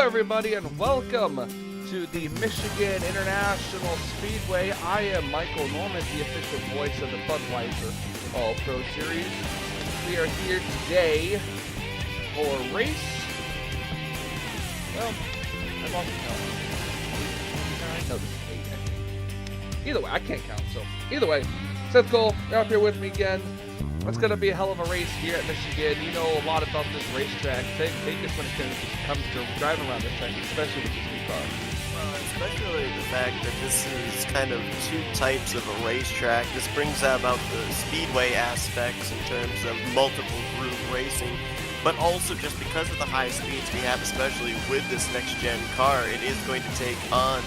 everybody, and welcome to the Michigan International Speedway. I am Michael Norman, the official voice of the Budweiser All-Pro Series. We are here today for a race. Well, I'm off the count. No, this is 8. Either way, I can't count, so either way. Seth Cole, you're up here with me again. It's going to be a hell of a race here at Michigan. You know a lot about this racetrack. Take us when it comes to driving around this track, especially with this new car. Well, especially the fact that this is kind of two types of a racetrack. This brings about the speedway aspects in terms of multiple group racing, but also just because of the high speeds we have, especially with this next-gen car, it is going to take on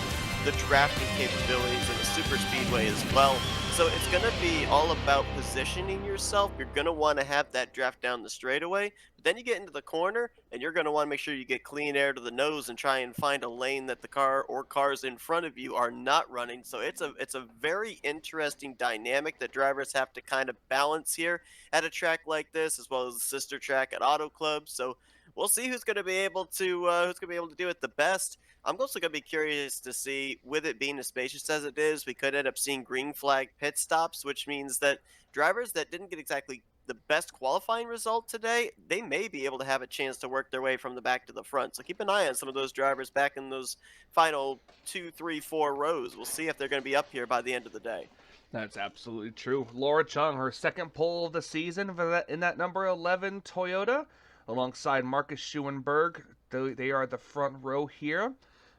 the drafting capabilities of a super speedway as well. So it's going to be all about positioning yourself. You're going to want to have that draft down the straightaway, but then you get into the corner and you're going to want to make sure you get clean air to the nose and try and find a lane that the car or cars in front of you are not running. So it's a very interesting dynamic that drivers have to kind of balance here at a track like this, as well as the sister track at Auto Club. So we'll see who's going to be able to do it the best. I'm also going to be curious to see, with it being as spacious as it is, we could end up seeing green flag pit stops, which means that drivers that didn't get exactly the best qualifying result today, they may be able to have a chance to work their way from the back to the front. So keep an eye on some of those drivers back in those final 2, 3, 4 rows. We'll see if they're going to be up here by the end of the day. That's absolutely true. Laura Chung, her second pole of the season in that number 11 Toyota, alongside Marcus Schuenberg. They are at the front row here.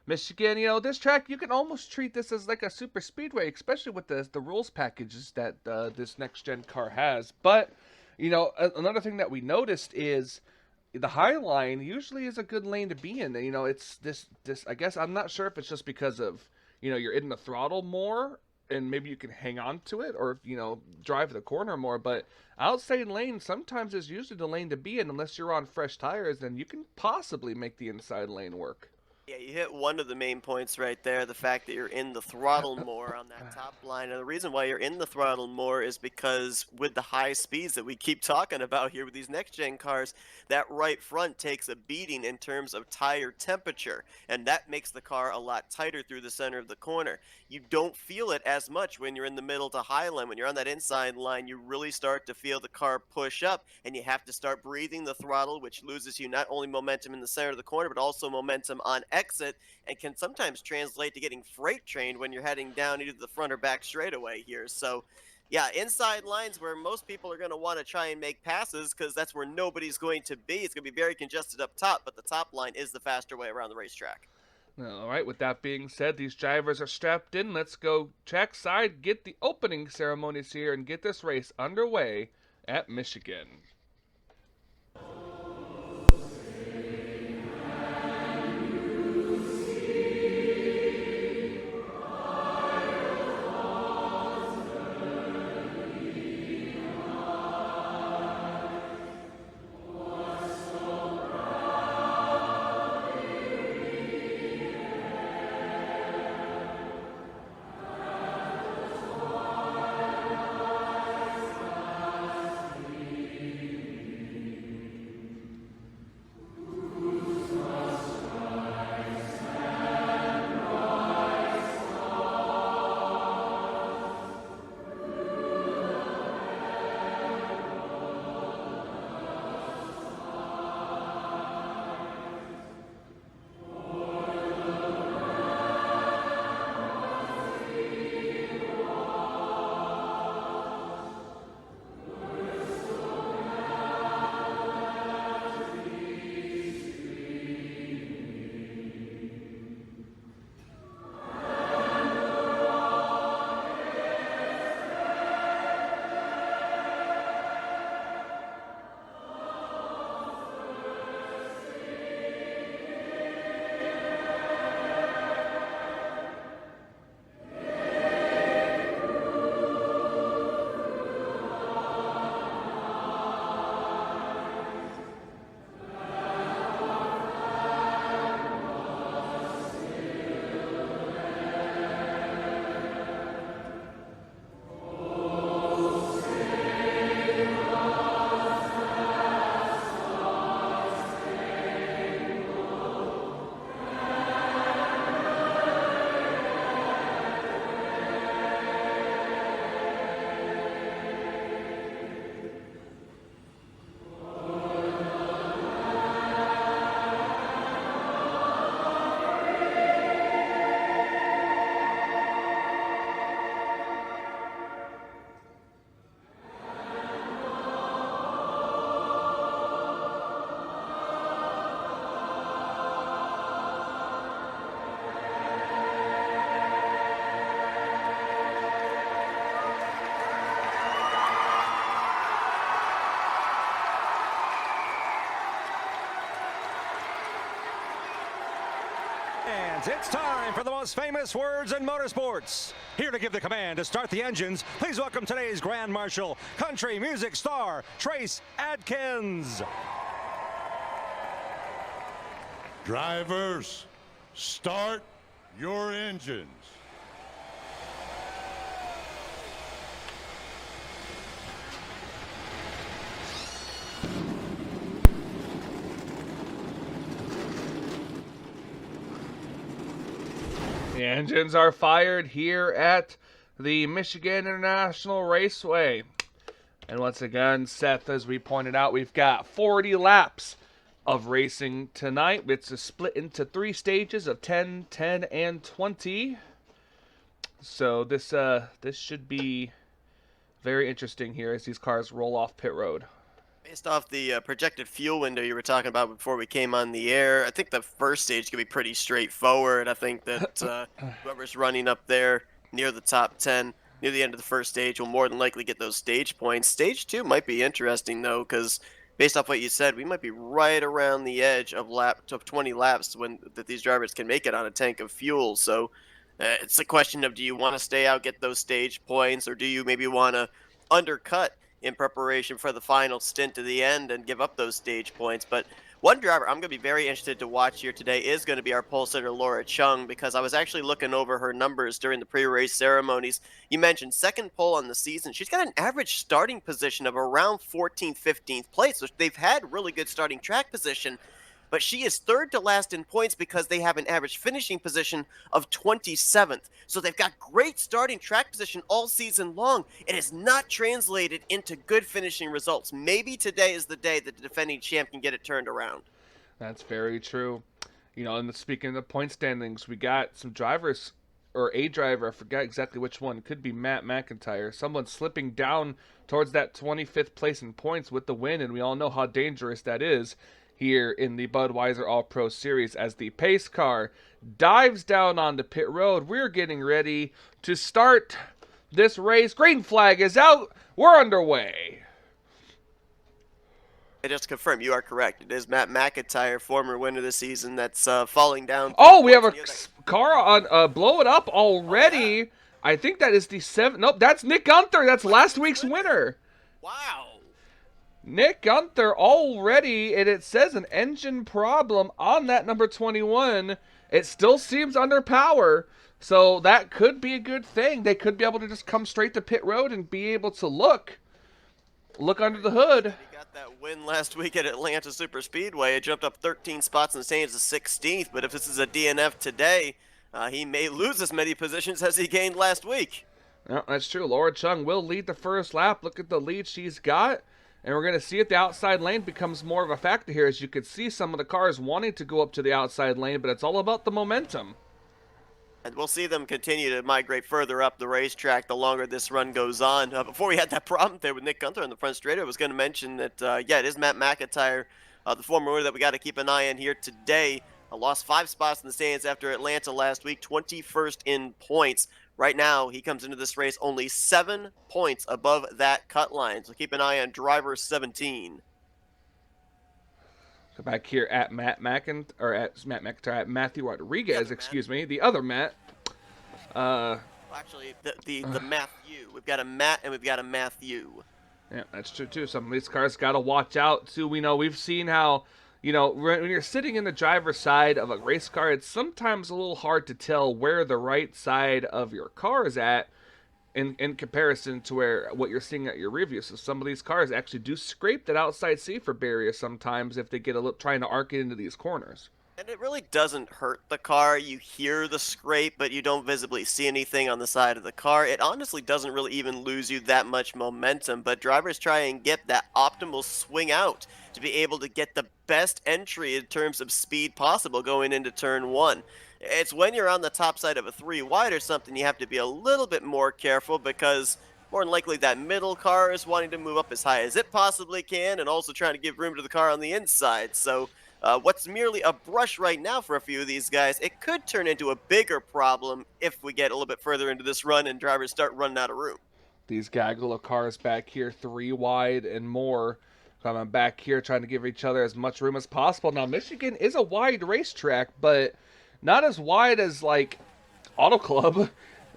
Michigan, you know, this track, you can almost treat this as like a super speedway, especially with the rules packages that this next-gen car has. But, you know, another thing that we noticed is the high line usually is a good lane to be in. You know, it's this I guess, I'm not sure if it's just because of, you know, you're in the throttle more and maybe you can hang on to it or, you know, drive the corner more. But outside lane sometimes is usually the lane to be in unless you're on fresh tires, then you can possibly make the inside lane work. Yeah, you hit one of the main points right there, the fact that you're in the throttle more on that top line. And the reason why you're in the throttle more is because with the high speeds that we keep talking about here with these next-gen cars, that right front takes a beating in terms of tire temperature, and that makes the car a lot tighter through the center of the corner. You don't feel it as much when you're in the middle to high line. When you're on that inside line, you really start to feel the car push up, and you have to start breathing the throttle, which loses you not only momentum in the center of the corner, but also momentum on exit, and can sometimes translate to getting freight trained when you're heading down either the front or back straightaway here. So yeah, inside lines where most people are going to want to try and make passes because that's where nobody's going to be. It's going to be very congested up top, but the top line is the faster way around the racetrack. All right, with that being said, these drivers are strapped in. Let's go trackside, get the opening ceremonies here, and get this race underway at Michigan. fans, it's time for the most famous words in motorsports. Here to give the command to start the engines, please welcome today's Grand Marshal, country music star, Trace Adkins. Drivers, start your engines. The engines are fired here at the Michigan International Raceway. And once again, Seth, as we pointed out, we've got 40 laps of racing tonight. It's a split into 3 stages of 10, 10, and 20. So this should be very interesting here as these cars roll off pit road. Based off the projected fuel window you were talking about before we came on the air, I think the first stage could be pretty straightforward. I think that whoever's running up there near the top 10, near the end of the first stage, will more than likely get those stage points. Stage 2 might be interesting, though, because based off what you said, we might be right around the edge of 20 laps that these drivers can make it on a tank of fuel. So it's a question of, do you want to stay out, get those stage points, or do you maybe want to undercut in preparation for the final stint to the end and give up those stage points? But one driver I'm going to be very interested to watch here today is going to be our pole sitter, Laura Chung, because I was actually looking over her numbers during the pre-race ceremonies. You mentioned second pole on the season. She's got an average starting position of around 14th, 15th place. So they've had really good starting track position, but she is third to last in points because they have an average finishing position of 27th. So they've got great starting track position all season long. It has not translated into good finishing results. Maybe today is the day that the defending champ can get it turned around. That's very true. You know, and speaking of the point standings, we got some drivers, or a driver, I forgot exactly which one. It could be Matt McIntyre. Someone slipping down towards that 25th place in points with the win, and we all know how dangerous that is here in the Budweiser All-Pro Series as the pace car dives down onto pit road. We're getting ready to start this race. Green flag is out. We're underway. I just confirm, you are correct. It is Matt McIntyre, former winner this season, that's falling down. Oh, we have a car on blow it up already. Oh, yeah. I think that is the 7th. Nope, that's Nick Gunther. That's last week's winner. Wow. Nick Gunther already, and it says an engine problem on that number 21. It still seems under power, so that could be a good thing. They could be able to just come straight to pit road and be able to look under the hood. He got that win last week at Atlanta Superspeedway. It jumped up 13 spots in the standings to 16th, but if this is a DNF today, he may lose as many positions as he gained last week. No, that's true. Laura Chung will lead the first lap. Look at the lead she's got. And we're going to see if the outside lane becomes more of a factor here. As you can see, some of the cars wanting to go up to the outside lane, but it's all about the momentum. And we'll see them continue to migrate further up the racetrack the longer this run goes on. Before we had that problem there with Nick Gunther on the front straight, I was going to mention that, yeah, it is Matt McIntyre, the former winner that we got to keep an eye on here today. Lost 5 spots in the standings after Atlanta last week, 21st in points. Right now, he comes into this race only 7 points above that cut line. So keep an eye on driver 17. Go back here at Matthew Rodriguez, excuse me, the other Matt. Actually, the Matthew. We've got a Matt and we've got a Matthew. Yeah, that's true too. Some of these cars got to watch out too. We've seen how, when you're sitting in the driver's side of a race car, it's sometimes a little hard to tell where the right side of your car is at in comparison to what you're seeing at your review. So some of these cars actually do scrape that outside safer barrier sometimes if they get trying to arc it into these corners. And it really doesn't hurt the car. You hear the scrape, but you don't visibly see anything on the side of the car. It honestly doesn't really even lose you that much momentum, but drivers try and get that optimal swing out to be able to get the best entry in terms of speed possible going into turn 1. It's when you're on the top side of a 3 wide or something, you have to be a little bit more careful because more than likely that middle car is wanting to move up as high as it possibly can and also trying to give room to the car on the inside. So what's merely a brush right now for a few of these guys, it could turn into a bigger problem if we get a little bit further into this run and drivers start running out of room. These gaggle of cars back here, 3 wide and more, coming back here trying to give each other as much room as possible. Now, Michigan is a wide racetrack, but not as wide as like Auto Club,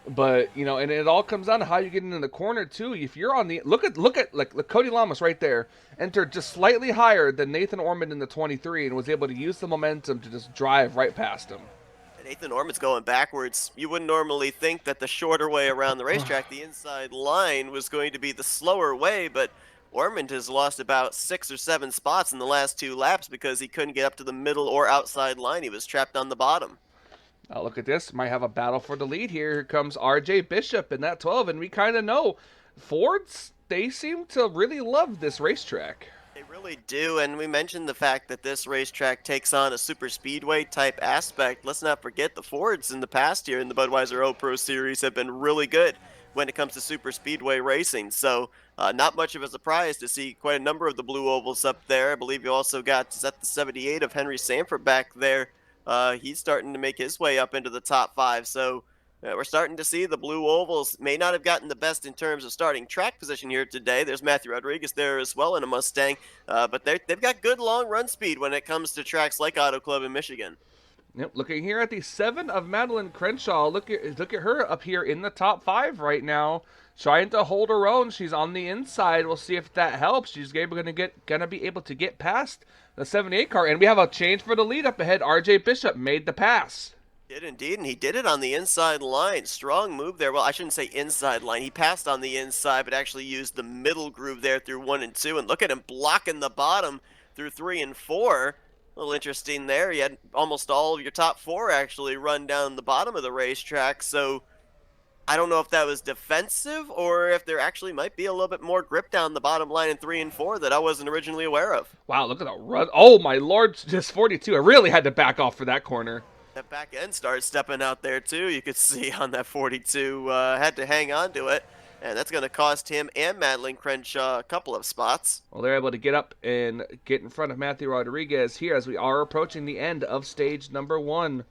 but you know, and it all comes down to how you get into the corner too. If you're on the look at like Cody Lamas right there, entered just slightly higher than Nathan Ormond in the 23, and was able to use the momentum to just drive right past him. Nathan Ormond's going backwards. You wouldn't normally think that the shorter way around the racetrack, the inside line, was going to be the slower way, but Ormond has lost about 6 or 7 spots in the last 2 laps because he couldn't get up to the middle or outside line. He was trapped on the bottom. Now look at this. Might have a battle for the lead here. Here comes R.J. Bishop in that 12, and we kind of know Fords, they seem to really love this racetrack. They really do, and we mentioned the fact that this racetrack takes on a super speedway type aspect. Let's not forget the Fords in the past year in the Budweiser O-Pro Series have been really good when it comes to super speedway racing. So not much of a surprise to see quite a number of the blue ovals up there. I believe you also got the 78 of Henry Sanford back there. He's starting to make his way up into the top 5. So we're starting to see the blue ovals may not have gotten the best in terms of starting track position here today. There's Matthew Rodriguez there as well in a Mustang, but they've got good long run speed when it comes to tracks like Auto Club in Michigan. Yep, looking here at the 7 of Madeline Crenshaw. Look at her up here in the top 5 right now, trying to hold her own. She's on the inside. We'll see if that helps. She's gonna be able to get past the 78 car, and we have a change for the lead up ahead. R.J. Bishop made the pass. Did indeed, and he did it on the inside line. Strong move there. Well, I shouldn't say inside line. He passed on the inside, but actually used the middle groove there through 1 and 2. And look at him blocking the bottom through 3 and 4. A little interesting there. You had almost all of your top 4 actually run down the bottom of the racetrack. So I don't know if that was defensive or if there actually might be a little bit more grip down the bottom line in 3 and 4 that I wasn't originally aware of. Wow, look at the run. Oh, my Lord, just 42. I really had to back off for that corner. That back end started stepping out there too. You could see on that 42, had to hang on to it, and that's going to cost him and Madeline Crenshaw a couple of spots. Well, they're able to get up and get in front of Matthew Rodriguez here as we are approaching the end of stage number 1.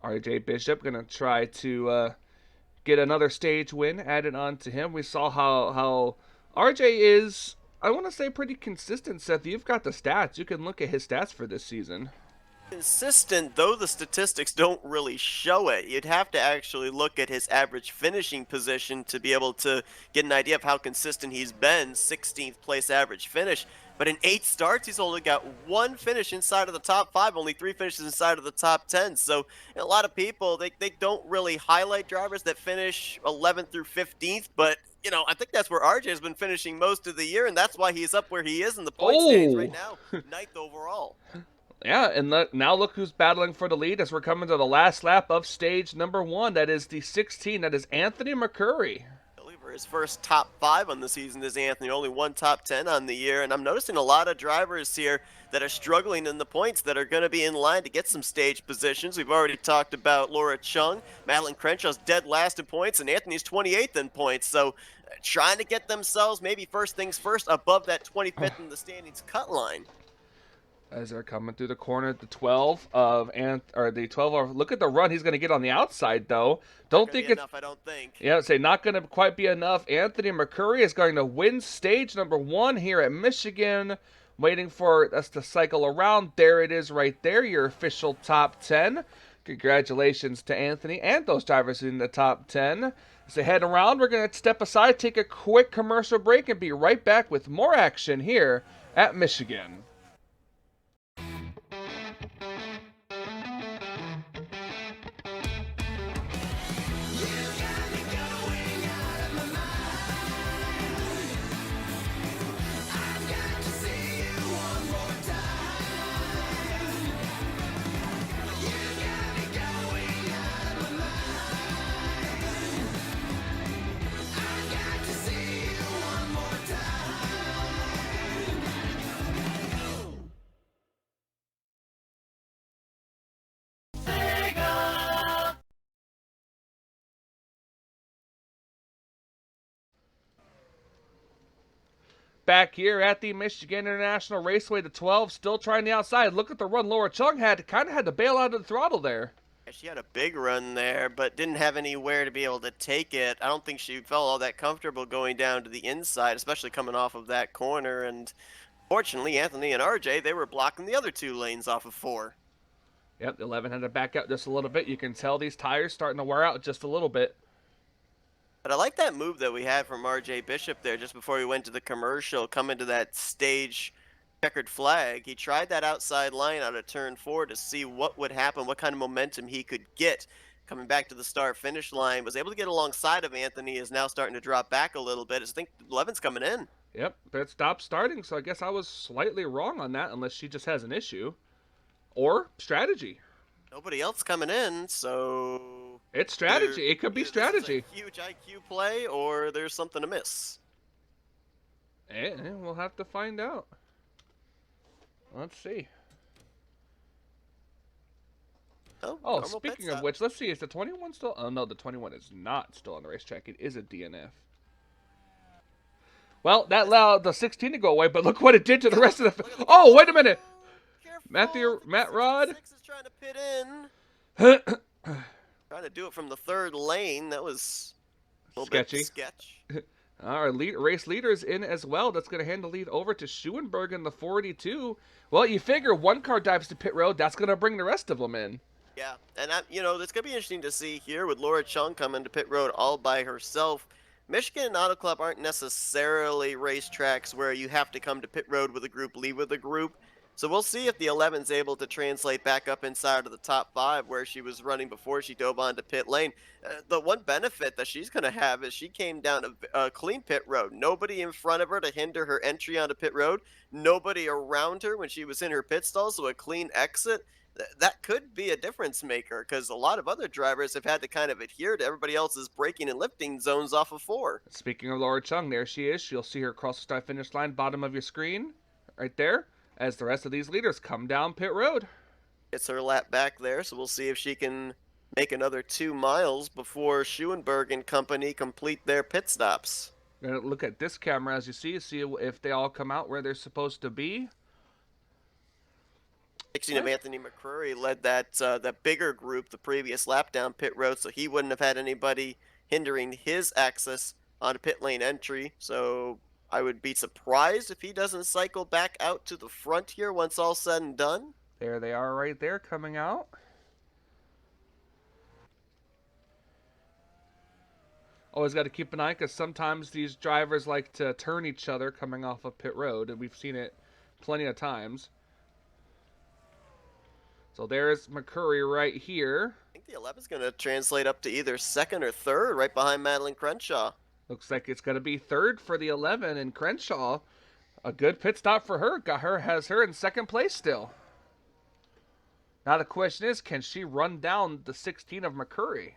R.J. Bishop going to try to get another stage win added on to him. We saw how R.J. is, I want to say, pretty consistent. Seth, you've got the stats. You can look at his stats for this season. Consistent, though the statistics don't really show it. You'd have to actually look at his average finishing position to be able to get an idea of how consistent he's been. 16th place average finish. But in 8 starts, he's only got 1 finish inside of the top 5, only 3 finishes inside of the top 10. So a lot of people, they don't really highlight drivers that finish 11th through 15th, but you know, I think that's where RJ has been finishing most of the year, and that's why he's up where he is in the point stage right now, 9th overall. Yeah, and now look who's battling for the lead as we're coming to the last lap of stage number 1. That is the 16. That is Anthony McCurry. His first top 5 on the season is Anthony, only 1 top 10 on the year, and I'm noticing a lot of drivers here that are struggling in the points that are going to be in line to get some stage positions. We've already talked about Laura Chung. Madeline Crenshaw's dead last in points, and Anthony's 28th in points, so trying to get themselves maybe first things first above that 25th in the standings cut line. As they're coming through the corner, the 12 of look at the run he's going to get on the outside though. Don't think it's enough, I don't think. Yeah, say not going to quite be enough. Anthony McCurry is going to win stage number 1 here at Michigan. Waiting for us to cycle around. There it is right there, your official top 10. Congratulations to Anthony and those drivers in the top 10. As they head around, we're going to step aside, take a quick commercial break, and be right back with more action here at Michigan. Back here at the Michigan International Raceway, the 12 still trying the outside. Look at the run Laura Chung had. Kind of had to bail out of the throttle there. She had a big run there, but didn't have anywhere to be able to take it. I don't think she felt all that comfortable going down to the inside, especially coming off of that corner. And Fortunately, Anthony and RJ, they were blocking the other 2 lanes off of 4. Yep, the 11 had to back out just a little bit. You can tell these tires starting to wear out just a little bit. But I like that move that we had from RJ Bishop there just before we went to the commercial, coming to that stage checkered flag. He tried that outside line out of turn 4 to see what would happen, what kind of momentum he could get. Coming back to the start-finish line, was able to get alongside of Anthony, is now starting to drop back a little bit. I think 11's coming in. Yep, pit stop starting, so I guess I was slightly wrong on that, unless she just has an issue. Or strategy. Nobody else coming in, so... It's strategy. It could be strategy. This is a huge IQ play, or there's something amiss. And we'll have to find out. Let's see. Oh, speaking of which, let's see. Is the 21 still? Oh, no, the 21 is not still on the racetrack. It is a DNF. Well, that allowed the 16 to go away, but look what it did to the rest of the... Oh, wait a minute. Matt Rod. 6 is trying to pit in. Trying to do it from the 3rd lane. That was a little sketchy. Bit sketch. Our race leader's in as well. That's going to hand the lead over to Schuenberg in the 42. Well, you figure one car dives to pit road. That's going to bring the rest of them in. Yeah, and it's going to be interesting to see here with Laura Chung coming to pit road all by herself. Michigan Auto Club aren't necessarily racetracks where you have to come to pit road with a group, leave with a group. So we'll see if the 11's able to translate back up inside of the top 5 where she was running before she dove onto pit lane. The one benefit that she's going to have is she came down a clean pit road. Nobody in front of her to hinder her entry onto pit road. Nobody around her when she was in her pit stall, so a clean exit. That could be a difference maker because a lot of other drivers have had to kind of adhere to everybody else's braking and lifting zones off of 4. Speaking of Laura Chung, there she is. You'll see her across the start finish line, bottom of your screen, right there, as the rest of these leaders come down pit road. It's her lap back there, so we'll see if she can make another 2 miles before Schuenberg and company complete their pit stops. We're going to look at this camera as you see if they all come out where they're supposed to be. 16 of Anthony McCrory led that bigger group the previous lap down pit road, so he wouldn't have had anybody hindering his access on a pit lane entry. So I would be surprised if he doesn't cycle back out to the front here once all said and done. There they are right there coming out. Always got to keep an eye because sometimes these drivers like to turn each other coming off of pit road, and we've seen it plenty of times. So there's McCurry right here. I think the 11's going to translate up to either 2nd or 3rd, right behind Madeline Crenshaw. Looks like it's going to be 3rd for the 11, and Crenshaw, a good pit stop for her. Has her in 2nd place still. Now the question is, can she run down the 16 of McCurry?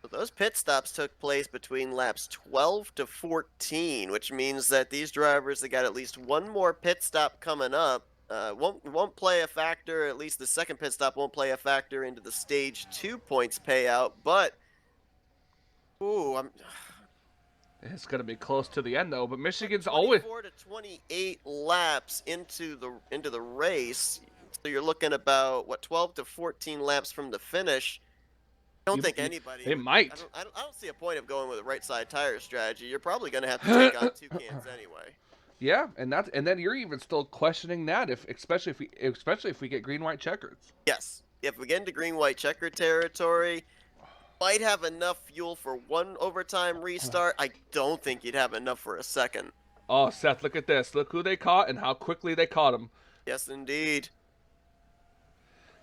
So those pit stops took place between laps 12 to 14, which means that these drivers, they got at least one more pit stop coming up. Won't play a factor, at least the 2nd pit stop won't play a factor into the stage 2 points payout, but it's going to be close to the end though, but Michigan's always 24 to 28 laps into the race. So you're looking about 12 to 14 laps from the finish. I don't think anybody. They might. I don't see a point of going with a right side tire strategy. You're probably going to have to take on 2 cans anyway. Yeah, and then you're even still questioning that, especially if we get green-white checkers. Yes, if we get into green-white checker territory, might have enough fuel for 1 overtime restart. I don't think you'd have enough for a 2nd. Oh, Seth, look at this. Look who they caught and how quickly they caught him. Yes, indeed.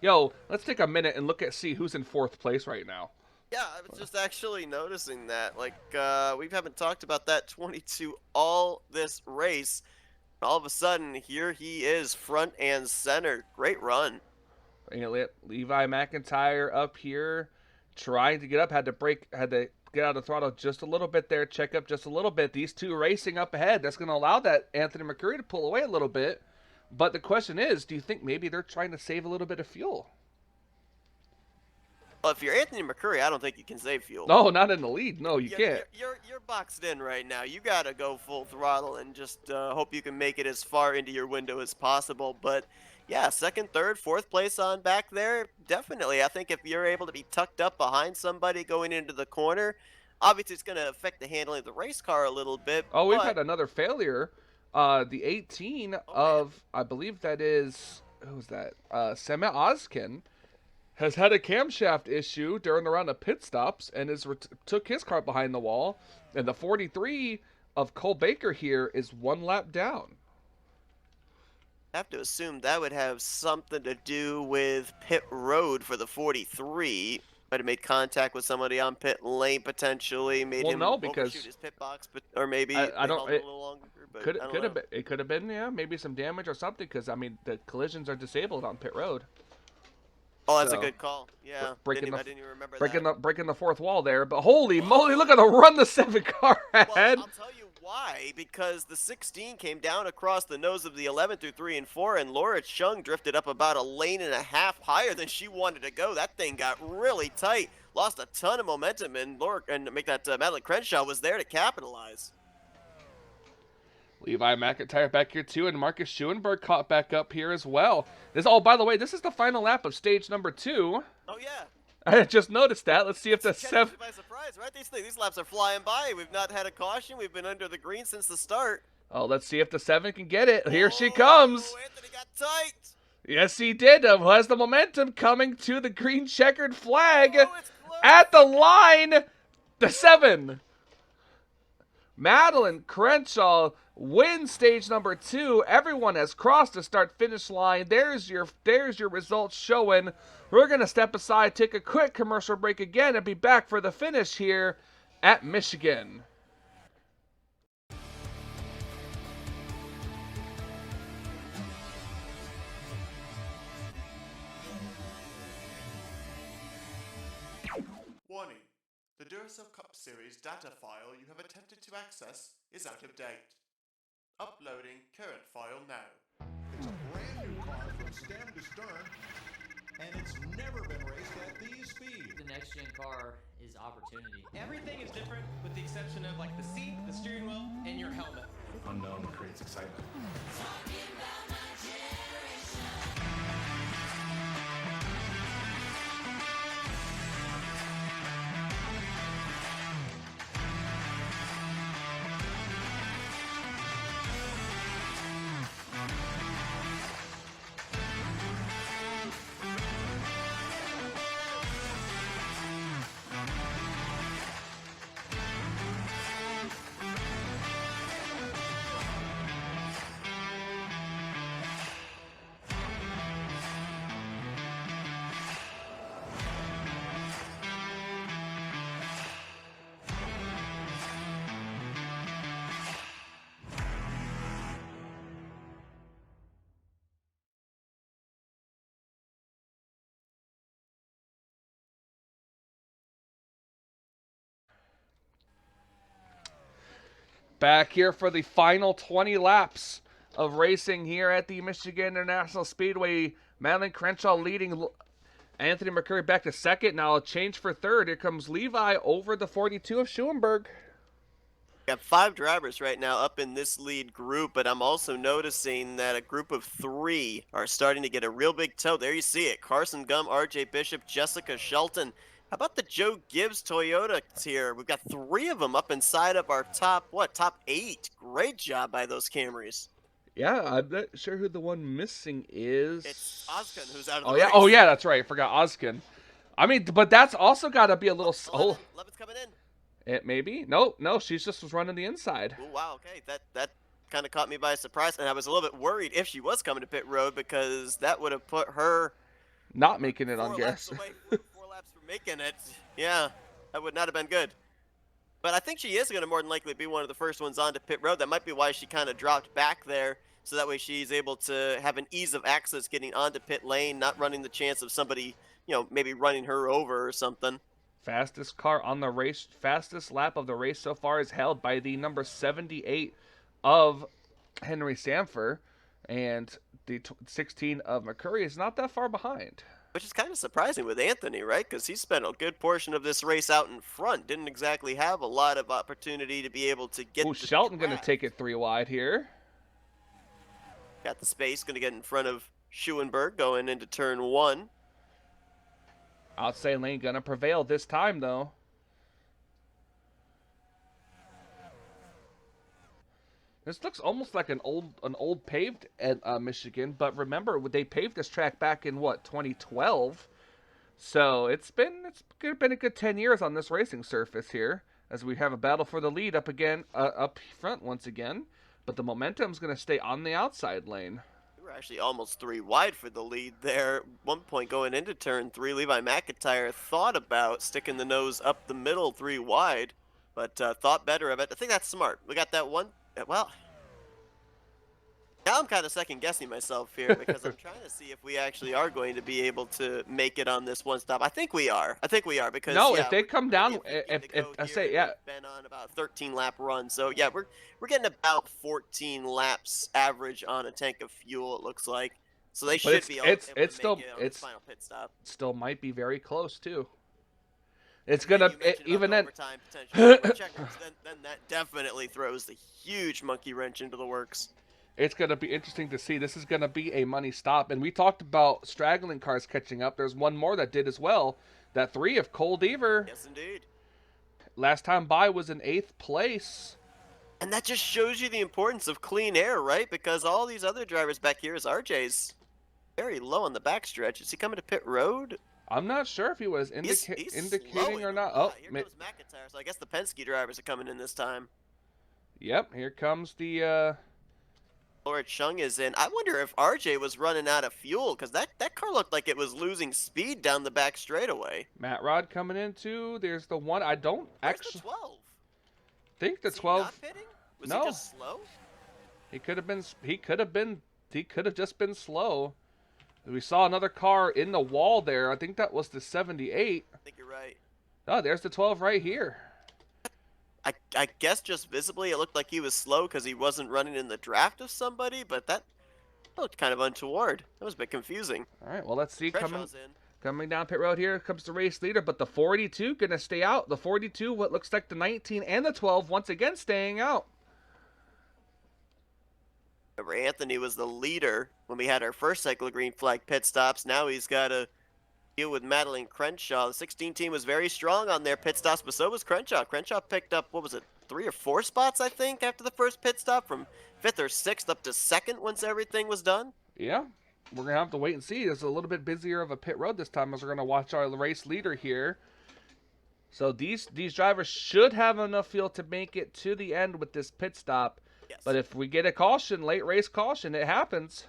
Yo, let's take a minute and see who's in 4th place right now. Yeah, I was just actually noticing that. Like, we haven't talked about that 22 all this race. All of a sudden, here he is, front and center. Great run. Levi McIntyre up here, trying to get up, had to get out of the throttle just a little bit there, check up just a little bit. These 2 racing up ahead. That's going to allow that Anthony McCurry to pull away a little bit. But the question is, do you think maybe they're trying to save a little bit of fuel? Well, if you're Anthony McCurry, I don't think you can save fuel. No, not in the lead. No, you can't. You're boxed in right now. You got to go full throttle and just hope you can make it as far into your window as possible. But, yeah, 2nd, 3rd, 4th place on back there, definitely. I think if you're able to be tucked up behind somebody going into the corner, obviously it's going to affect the handling of the race car a little bit. Oh, we've had another failure. The 18 of, I believe that is, who's that? Sema Ozkin has had a camshaft issue during the round of pit stops and took his car behind the wall. And the 43 of Cole Baker here is 1 lap down. I have to assume that would have something to do with pit road for the 43. Might have made contact with somebody on pit lane potentially, made him overshoot his pit box, but or maybe I don't. a little longer. But could have been. It could have been, yeah, maybe some damage or something. Because I mean, the collisions are disabled on pit road. Oh, that's a good call. Yeah, I didn't even remember that. Breaking the fourth wall there, but holy moly, look at the run the 7 car ahead. Well, I'll tell you why, because the 16 came down across the nose of the 11 through 3 and 4, and Laura Chung drifted up about a lane and a half higher than she wanted to go. That thing got really tight, lost a ton of momentum, and Madeline Crenshaw was there to capitalize. Levi McIntyre back here too, and Marcus Schuenberg caught back up here as well. By the way, this is the final lap of stage number 2. Oh yeah. I just noticed that. Let's see if the 7. By surprise, right? These laps are flying by. We've not had a caution. We've been under the green since the start. Oh, let's see if the 7 can get it. Here she comes. Anthony got tight. Yes, he did. Has the momentum coming to the green checkered flag Oh, it's close. at the line. The 7. Madeline Crenshaw wins stage number 2. Everyone has crossed the start-finish line. There's your results showing. We're going to step aside, take a quick commercial break again, and be back for the finish here at Michigan. Warning. The Duracell Cup Series data file you have attempted to access is out of date. Uploading current file now. It's a brand new car from stem to stern, and it's never been raced at these speeds. The next gen car is opportunity. Everything is different with the exception of like the seat, the steering wheel, and your helmet. Unknown creates excitement. Back here for the final 20 laps of racing here at the Michigan International Speedway. Madeline Crenshaw leading Anthony McCurry back to second. Now a change for third. Here comes Levi over the 42 of Schuenberg. We have 5 drivers right now up in this lead group, but I'm also noticing that a group of 3 are starting to get a real big tow. There you see it. Carson Gum, RJ Bishop, Jessica Shelton. How about the Joe Gibbs Toyota here? We've got 3 of them up inside of our top 8. Great job by those Camrys. Yeah, I'm not sure who the one missing is. It's Ozkin who's out of the race. race. Oh yeah, that's right. I forgot Ozkin. I mean, but that's also got to be a little. 11's coming in. It maybe. No, she just was running the inside. Oh wow, okay. That kind of caught me by surprise, and I was a little bit worried if she was coming to pit road because that would have put her not making it on 4 gas. laps away, 4 laps from making it. Yeah, that would not have been good. But I think she is going to more than likely be one of the first ones onto pit road. That might be why she kind of dropped back there, so that way she's able to have an ease of access getting onto pit lane, not running the chance of somebody, maybe running her over or something. Fastest car on the race, fastest lap of the race so far is held by the number 78 of Henry Sanford, and the 16 of McCurry is not that far behind. Which is kind of surprising with Anthony, right? Because he spent a good portion of this race out in front. Didn't exactly have a lot of opportunity to be able to get the Shelton track. going to take it 3 wide here. Got the space, going to get in front of Schuenberg going into turn 1. Outside lane going to prevail this time, though. This looks almost like an old paved at Michigan, but remember they paved this track back in what 2012. So it's been a good 10 years on this racing surface here, as we have a battle for the lead up front once again. But the momentum's going to stay on the outside lane. We were actually almost 3 wide for the lead there. One point going into turn 3, Levi McIntyre thought about sticking the nose up the middle 3 wide, but thought better of it. I think that's smart. We got that one. Well, now I'm kind of second guessing myself here because I'm trying to see if we actually are going to be able to make it on this one stop. I think we are. Because no, yeah, if they come down, if I say yeah, been on about a 13 lap run, so yeah, we're getting about 14 laps average on a tank of fuel. It looks like, so they should be able to make it on the final pit stop. Still might be very close too. It's gonna even then. Then that definitely throws the huge monkey wrench into the works. It's going to be interesting to see. This is going to be a money stop. And we talked about straggling cars catching up. There's one more that did as well. That 3 of Cole Deaver. Yes, indeed. Last time by was in 8th place. And that just shows you the importance of clean air, right? Because all these other drivers back here, is RJ's very low on the backstretch. Is he coming to pit road? I'm not sure if he was indicating or not. Oh, here goes McIntyre. So I guess the Penske drivers are coming in this time. Yep, here comes the... Laura Chung is in. I wonder if RJ was running out of fuel, because that car looked like it was losing speed down the back straightaway. Matt Rod coming in too. There's the one. I don't actually the 12? think the Is 12. He not pitting? Was he just slow? He could have just been slow. We saw another car in the wall there. I think that was the 78. I think you're right. Oh, there's the 12 right here. I guess just visibly it looked like he was slow because he wasn't running in the draft of somebody, but that looked kind of untoward. That was a bit confusing. All right, well, let's see. Crenshaw's Coming down pit road here comes the race leader, but the 42 going to stay out. The 42, what looks like the 19 and the 12, once again staying out. Remember, Anthony was the leader when we had our first cycle of green flag pit stops. Now he's got to deal with Madeline Crenshaw. The 16 team was very strong on their pit stops, but so was Crenshaw. Crenshaw picked up, what was it, 3 or 4 spots, I think, after the first pit stop, from 5th or 6th up to 2nd once everything was done. Yeah, we're going to have to wait and see. It's a little bit busier of a pit road this time as we're going to watch our race leader here. So these drivers should have enough fuel to make it to the end with this pit stop. Yes. But if we get a caution, late race caution, it happens.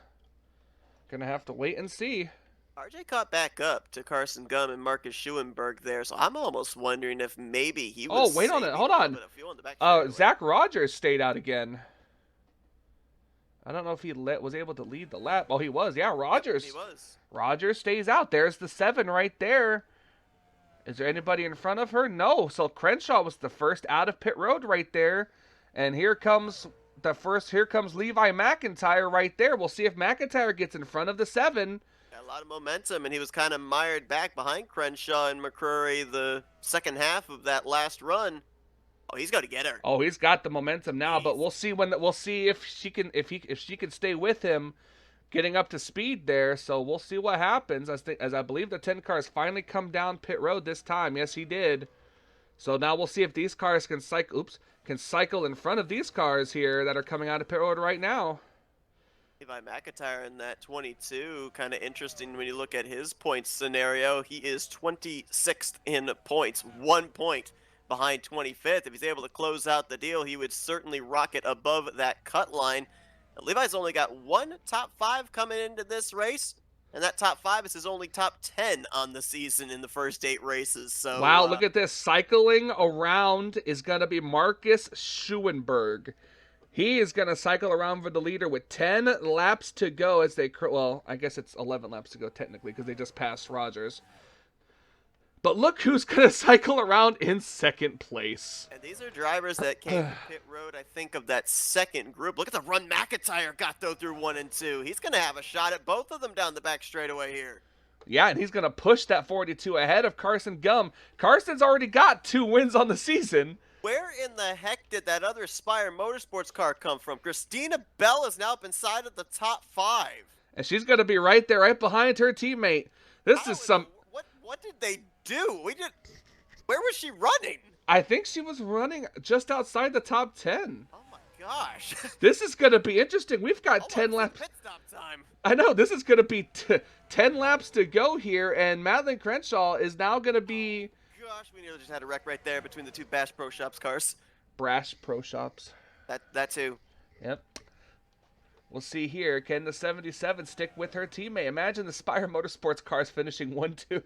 Going to have to wait and see. RJ caught back up to Carson Gum and Marcus Schuenberg there, so I'm almost wondering if maybe he was. Oh, wait on it. Hold on. Zach Rogers stayed out again. I don't know if he was able to lead the lap. Oh, he was. Yeah, Rogers. Yep, he was. Rogers stays out. There's the 7 right there. Is there anybody in front of her? No. So Crenshaw was the first out of pit road right there. And here comes here comes Levi McIntyre right there. We'll see if McIntyre gets in front of the 7. Got a lot of momentum, and he was kind of mired back behind Crenshaw and McCrory the second half of that last run. Oh, he's got to get her. Oh, he's got the momentum now, but we'll see if she can stay with him, getting up to speed there. So we'll see what happens. As I believe the 10 cars finally come down pit road this time. Yes, he did. So now we'll see if these cars can cycle in front of these cars here that are coming out of pit road right now. Levi McIntyre in that 22, kind of interesting when you look at his points scenario. He is 26th in points, 1 point behind 25th. If he's able to close out the deal, he would certainly rocket above that cut line. Levi's only got 1 top 5 coming into this race, and that top 5 is his only top 10 on the season in the first 8 races. So wow, look at this. Cycling around is going to be Marcus Schuenberg. He is going to cycle around for the leader with 10 laps to go as they... Well, I guess it's 11 laps to go technically because they just passed Rogers. But look who's going to cycle around in 2nd place. And these are drivers that came to pit road, I think, of that second group. Look at the run McIntyre got, though, through 1 and 2. He's going to have a shot at both of them down the back straightaway here. Yeah, and he's going to push that 42 ahead of Carson Gum. Carson's already got 2 wins on the season. Where in the heck did that other Spire Motorsports car come from? Christina Bell is now up inside of the top 5. And she's going to be right there, right behind her teammate. This is some... What did they do? Where was she running? I think she was running just outside the top 10. Oh my gosh. This is going to be interesting. We've got Almost 10 laps. Pit stop time. I know, this is going to be 10 laps to go here, and Madeline Crenshaw is now going to be... Gosh, we nearly just had a wreck right there between the two Bash Pro Shops cars. Brash Pro Shops. That too. Yep. We'll see here. Can the 77 stick with her teammate? Imagine the Spire Motorsports cars finishing 1-2.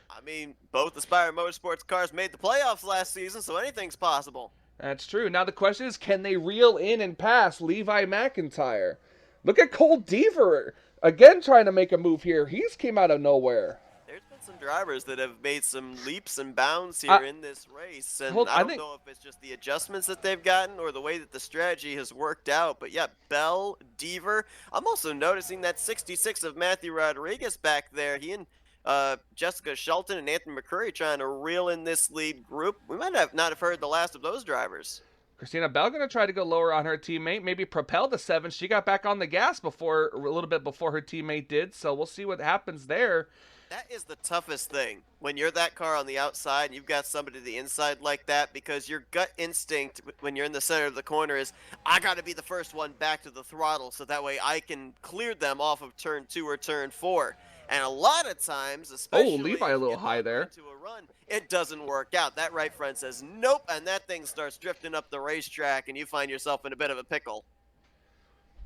I mean, both the Spire Motorsports cars made the playoffs last season, so anything's possible. That's true. Now the question is, can they reel in and pass Levi McIntyre? Look at Cole Deaver again trying to make a move here. He's came out of nowhere. There's been some drivers that have made some leaps and bounds here in this race, and I don't know if it's just the adjustments that they've gotten or the way that the strategy has worked out, but yeah, Bell, Deaver. I'm also noticing that 66 of Matthew Rodriguez back there. He and Jessica Shelton and Anthony McCurry trying to reel in this lead group. We might not have heard the last of those drivers. Christina Bell going to try to go lower on her teammate, maybe propel the 7. She got back on the gas a little bit before her teammate did, so we'll see what happens there. That is the toughest thing when you're that car on the outside and you've got somebody to the inside like that, because your gut instinct when you're in the center of the corner is, I got to be the first one back to the throttle so that way I can clear them off of turn 2 or turn 4. And a lot of times, especially Levi a little high there. Into a run, it doesn't work out. That right front says nope, and that thing starts drifting up the racetrack, and you find yourself in a bit of a pickle.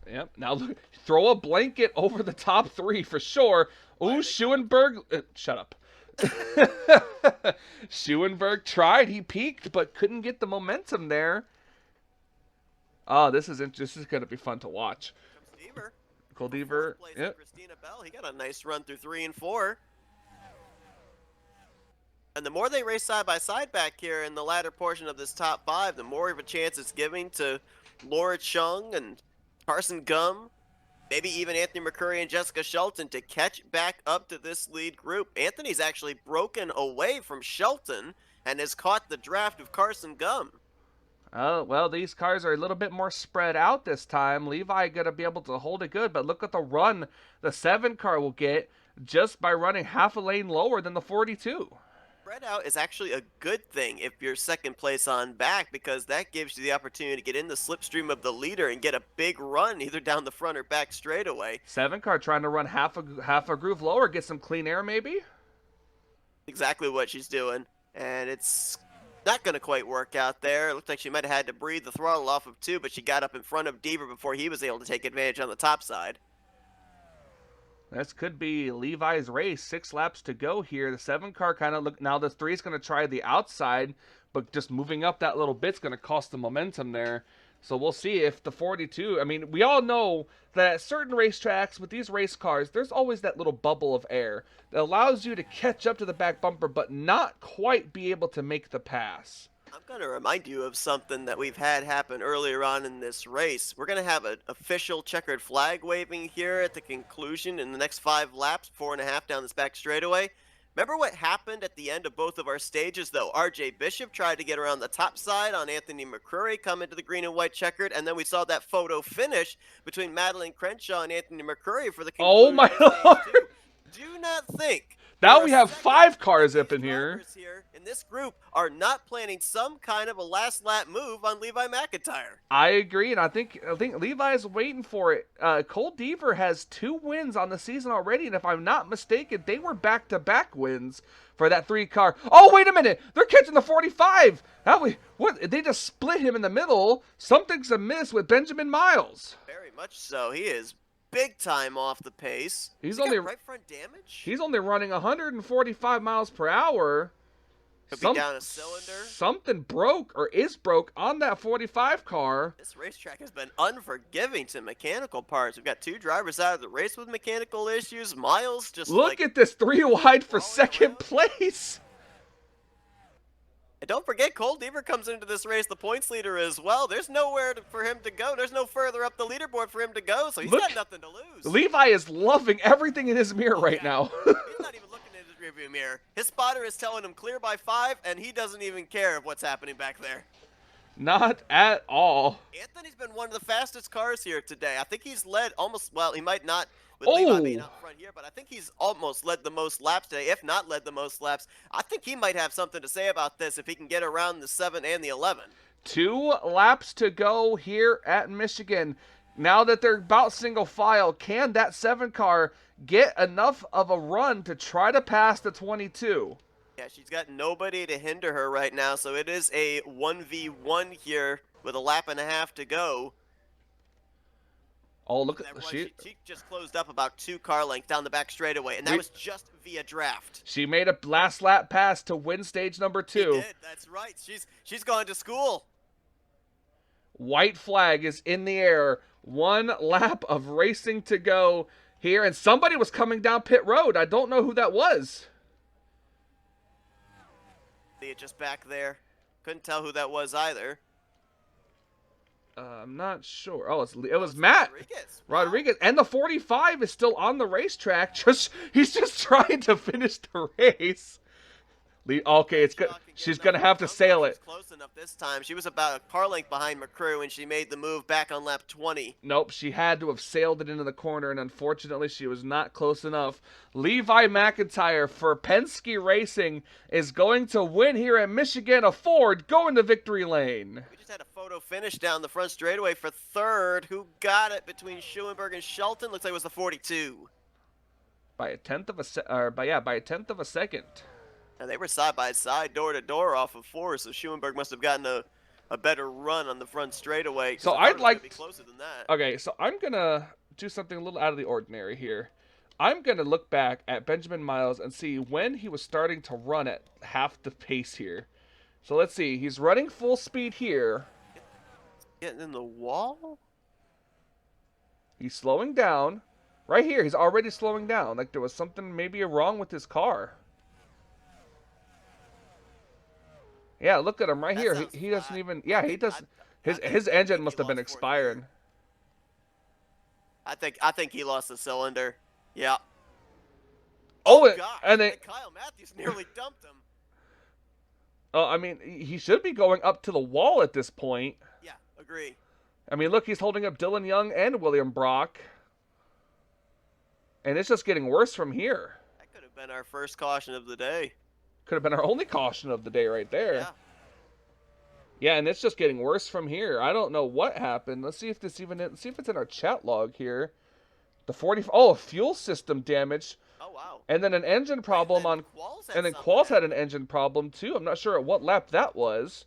Yep. Now look, throw a blanket over the top 3 for sure. Ooh, Schuenberg. Shut up. Schuenberg tried. He peaked, but couldn't get the momentum there. Oh, this is going to be fun to watch. Cole Deaver. Yep. Christina Bell, he got a nice run through 3 and 4. And the more they race side by side back here in the latter portion of this top 5, the more of a chance it's giving to Laura Chung and Carson Gum, maybe even Anthony McCurry and Jessica Shelton to catch back up to this lead group. Anthony's actually broken away from Shelton and has caught the draft of Carson Gum. Oh, well, these cars are a little bit more spread out this time. Levi going to be able to hold it good, but look at the run the 7 car will get just by running half a lane lower than the 42. Spread out is actually a good thing if you're second place on back, because that gives you the opportunity to get in the slipstream of the leader and get a big run either down the front or back straightaway. 7 car trying to run half a groove lower, get some clean air maybe? Exactly what she's doing, and it's not going to quite work out there. It looked like she might have had to breathe the throttle off of 2, but she got up in front of Deaver before he was able to take advantage on the top side. This could be Levi's race. 6 laps to go here. The 7 car kind of now the 3 is going to try the outside, but just moving up that little bit's going to cost the momentum there. So we'll see if the 42, I mean, we all know that at certain racetracks with these race cars, there's always that little bubble of air that allows you to catch up to the back bumper, but not quite be able to make the pass. I'm going to remind you of something that we've had happen earlier on in this race. We're going to have an official checkered flag waving here at the conclusion in the next 5 laps, 4.5 down this back straightaway. Remember what happened at the end of both of our stages, though? RJ Bishop tried to get around the top side on Anthony McCurry, come into the green and white checkered, and then we saw that photo finish between Madeline Crenshaw and Anthony McCurry for the conclusion. Oh my lord! Do not think now we have 5 cars up in here. In this group are not planning some kind of a last lap move on Levi McIntyre. I agree, and I think Levi is waiting for it. Cole Deaver has 2 wins on the season already, and if I'm not mistaken, they were back-to-back wins for that 3 car. Oh, wait a minute! They're catching the 45! What? They just split him in the middle. Something's amiss with Benjamin Miles. Very much so. He is big time off the pace. He's got only right front damage. He's only running 145 miles per hour. Could be down a cylinder. Something broke or is broke on that 45 car. This racetrack has been unforgiving to mechanical parts. We've got 2 drivers out of the race with mechanical issues. Miles just look at this 3 wide for second place. And don't forget, Cole Deaver comes into this race the points leader as well. There's nowhere for him to go. There's no further up the leaderboard for him to go, so he's got nothing to lose. Levi is loving everything in his mirror right now. He's not even looking in his rearview mirror. His spotter is telling him clear by 5, and he doesn't even care of what's happening back there. Not at all. Anthony's been one of the fastest cars here today. I think he's led almost, well, he might not with Levi being out front here, but I think he's almost led the most laps today, if not led the most laps. I think he might have something to say about this if he can get around the 7 and the 11. 2 laps to go here at Michigan. Now that they're about single file, can that 7 car get enough of a run to try to pass the 22? Yeah, she's got nobody to hinder her right now, so it is a 1v1 here with a lap and a half to go. Oh, look That at run, she just closed up about 2 car lengths down the back straightaway, and that was just via draft. She made a last lap pass to win stage number 2. She did, that's right. She's gone to school. White flag is in the air. 1 lap of racing to go here, and somebody was coming down pit road. I don't know who that was. See it just back there. Couldn't tell who that was either. I'm not sure. Oh, it was Matt Rodriguez, and the 45 is still on the racetrack. He's just trying to finish the race. Okay, it's good. She's gonna have to sail it. Close enough this time. She was about a car length behind McCrew, and she made the move back on lap 20. Nope, she had to have sailed it into the corner, and unfortunately, she was not close enough. Levi McIntyre for Penske Racing is going to win here at Michigan. A Ford going to victory lane. We just had a photo finish down the front straightaway for third. Who got it between Schuenberg and Shelton? Looks like it was the 42. By a tenth of a second. And they were side by side, door to door off of 4, so Schuenberg must have gotten a better run on the front straightaway. So I'd like to be closer than that. Okay, so I'm gonna do something a little out of the ordinary here. I'm gonna look back at Benjamin Miles and see when he was starting to run at half the pace here. So let's see, he's running full speed here. Getting in the wall? He's slowing down. Right here, he's already slowing down. Like there was something maybe wrong with his car. Yeah, look at him right here. He doesn't even. Yeah, he does. His engine must have been expired. I think he lost the cylinder. Yeah. Oh, gosh, and then Kyle Matthews nearly dumped him. Oh, I mean, he should be going up to the wall at this point. Yeah, agree. I mean, look, he's holding up Dylan Young and William Brock. And it's just getting worse from here. That could have been our first caution of the day. Could have been our only caution of the day right there. Yeah. Yeah, and it's just getting worse from here. I don't know what happened. Let's see if this see if it's in our chat log here. The 40. Oh, fuel system damage. Oh wow. And then an engine problem on. And then Qualls had an engine problem too. I'm not sure at what lap that was.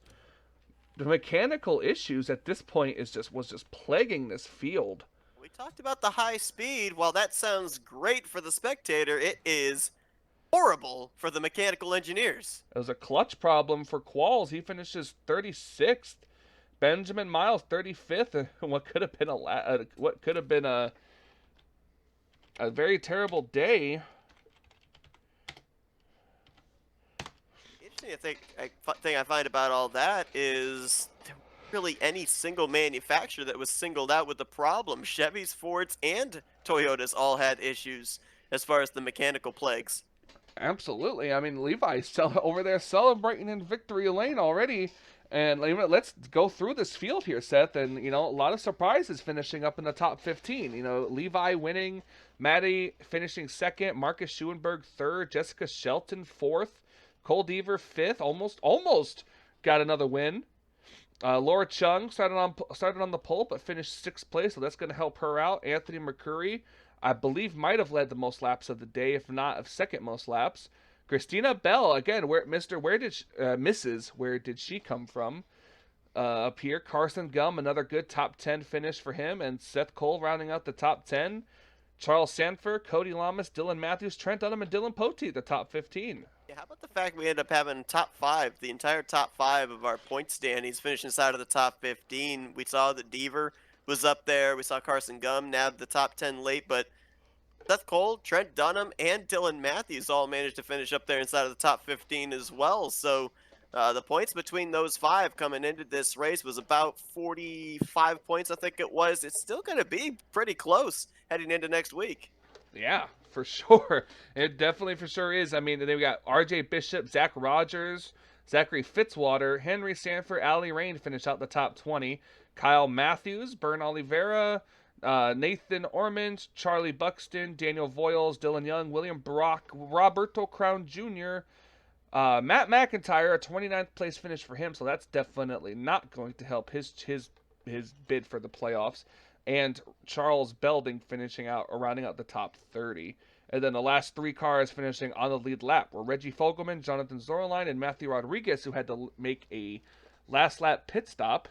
The mechanical issues at this point was just plaguing this field. We talked about the high speed. While that sounds great for the spectator, it is horrible for the mechanical engineers. It was a clutch problem for Qualls. He finishes 36th. Benjamin Miles 35th. What could have been a very terrible day. Interesting thing I find about all that is there wasn't really any single manufacturer that was singled out with the problem. Chevys, Fords, and Toyotas all had issues as far as the mechanical plagues. Absolutely. I mean, Levi's over there celebrating in victory lane already. And let's go through this field here, Seth. And, a lot of surprises finishing up in the top 15. Levi winning, Maddie finishing second, Marcus Schuenberg third, Jessica Shelton fourth, Cole Deaver fifth, almost got another win. Laura Chung started on the pole, but finished sixth place, so that's going to help her out. Anthony McCurry, I believe, might have led the most laps of the day, if not of second most laps. Christina Bell, again, where did she come from? Up here, Carson Gum, another good top 10 finish for him, and Seth Cole rounding out the top 10. Charles Sanford, Cody Lamas, Dylan Matthews, Trent Dunham, and Dylan Pote, the top 15. Yeah, how about the fact we end up having top 5, the entire top 5 of our point standings finished inside of the top 15. We saw that Deaver was up there. We saw Carson Gum nabbed the top 10 late, but Seth Cole, Trent Dunham, and Dylan Matthews all managed to finish up there inside of the top 15 as well. So the points between those 5 coming into this race was about 45 points, I think it was. It's still going to be pretty close heading into next week. Yeah, for sure. It definitely for sure is. I mean, then we got RJ Bishop, Zach Rogers, Zachary Fitzwater, Henry Sanford, Ali Rain finish out the top 20. Kyle Matthews, Bern Oliveira, Nathan Ormond, Charlie Buxton, Daniel Voiles, Dylan Young, William Brock, Roberto Crown Jr., Matt McIntyre, a 29th place finish for him, so that's definitely not going to help his bid for the playoffs. And Charles Belding rounding out the top 30. And then the last 3 cars finishing on the lead lap were Reggie Fogelman, Jonathan Zorline, and Matthew Rodriguez, who had to make a last lap pit stop.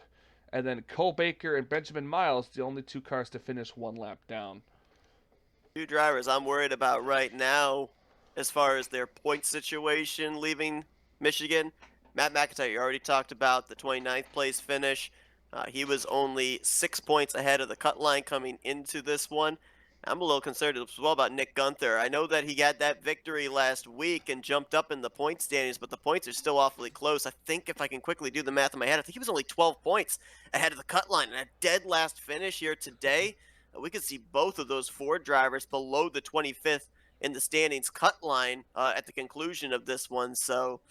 And then Cole Baker and Benjamin Miles, the only 2 cars to finish 1 lap down. 2 drivers I'm worried about right now as far as their point situation leaving Michigan. Matt McIntyre, you already talked about the 29th place finish. He was only 6 points ahead of the cut line coming into this one. I'm a little concerned as well about Nick Gunther. I know that he got that victory last week and jumped up in the point standings, but the points are still awfully close. I think if I can quickly do the math in my head, I think he was only 12 points ahead of the cut line. And a dead last finish here today, we could see both of those Ford drivers below the 25th in the standings cut line at the conclusion of this one. So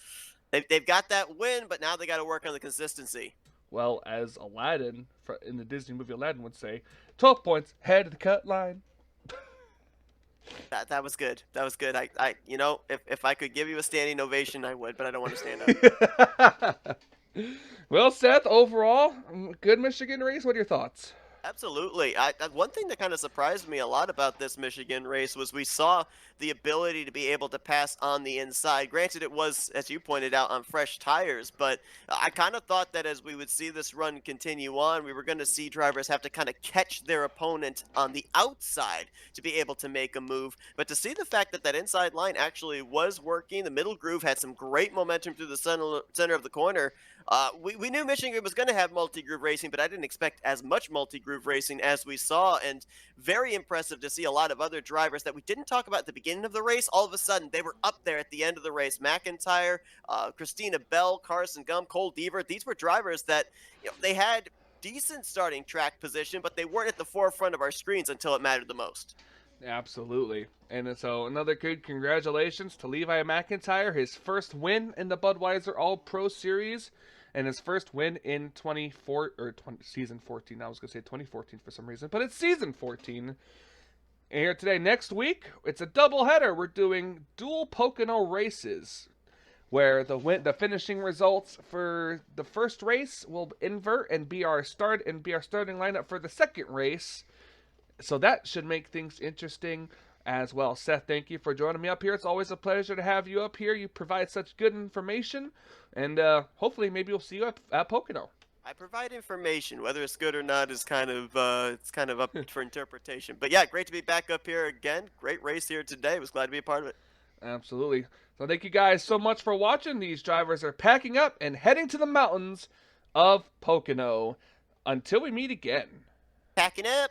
they've got that win, but now they got to work on the consistency. Well, as Aladdin in the Disney movie Aladdin would say, 12 points ahead of the cut line. That was good. That was good. I you know, if I could give you a standing ovation, I would, but I don't want to stand up. Well, Seth, overall, good Michigan race. What are your thoughts? Absolutely. One thing that kind of surprised me a lot about this Michigan race was we saw the ability to be able to pass on the inside. Granted, it was, as you pointed out, on fresh tires, but I kind of thought that as we would see this run continue on, we were going to see drivers have to kind of catch their opponent on the outside to be able to make a move. But to see the fact that that inside line actually was working, the middle groove had some great momentum through the center of the corner. We knew Michigan was going to have multi-groove racing, but I didn't expect as much multi-groove racing as we saw, and very impressive to see a lot of other drivers that we didn't talk about at the beginning of the race. All of a sudden, they were up there at the end of the race. McIntyre, Christina Bell, Carson Gum, Cole Deaver, these were drivers that, you know, they had decent starting track position, but they weren't at the forefront of our screens until it mattered the most. Absolutely. And so another good congratulations to Levi McIntyre, his first win in the Budweiser All-Pro Series, and his first win in season 14. I was going to say 2014 for some reason, but it's season 14. And here today, next week, it's a doubleheader. We're doing dual Pocono races, where the finishing results for the first race will invert and be our starting lineup for the second race. So that should make things interesting as well. Seth, thank you for joining me up here. It's always a pleasure to have you up here. You provide such good information, and hopefully maybe we'll see you at Pocono. I provide information. Whether it's good or not is kind of up for interpretation. But yeah, great to be back up here again. Great race here today. Was glad to be a part of it. Absolutely. So thank you guys so much for watching. These drivers are packing up and heading to the mountains of Pocono. Until we meet again. Packing up.